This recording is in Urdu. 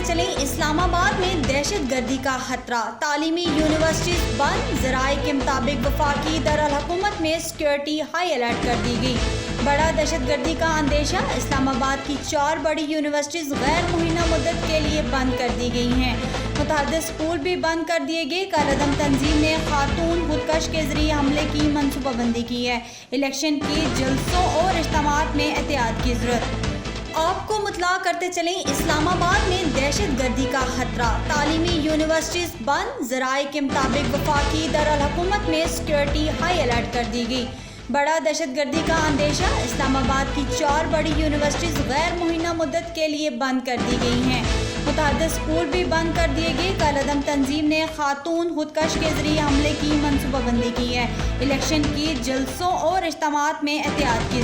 چلیں اسلام آباد میں دہشت گردی کا خطرہ، تعلیمی یونیورسٹیز بند، ذرائع کے مطابق وفاقی دارالحکومت میں سیکیورٹی ہائی الرٹ کر دی گئی۔ بڑا دہشت گردی کا اندیشہ، اسلام آباد کی 4 بڑی یونیورسٹیز غیر معینہ مدت کے لیے بند کر دی گئی ہیں۔ متعدد اسکول بھی بند کر دیے گئے۔ کالعدم تنظیم نے خاتون خودکش کے ذریعے حملے کی منصوبہ بندی کی ہے۔ الیکشن کے جلسوں اور اجتماعات میں احتیاط کی ضرورت۔ آپ کو مطلع کرتے چلیں اسلام آباد میں دہشت گردی کا خطرہ، تعلیمی یونیورسٹیز بند، ذرائع کے مطابق وفاقی دارالحکومت میں سیکیورٹی ہائی الرٹ کر دی گئی۔ بڑا دہشت گردی کا اندیشہ، اسلام آباد کی 4 بڑی یونیورسٹیز غیر معینہ مدت کے لیے بند کر دی گئی ہیں۔ متعدد اسکول بھی بند کر دیے گئے۔ کالعدم تنظیم نے خاتون خودکش کے ذریعے حملے کی منصوبہ بندی کی ہے۔ الیکشن کے جلسوں اور اجتماعات میں احتیاط کی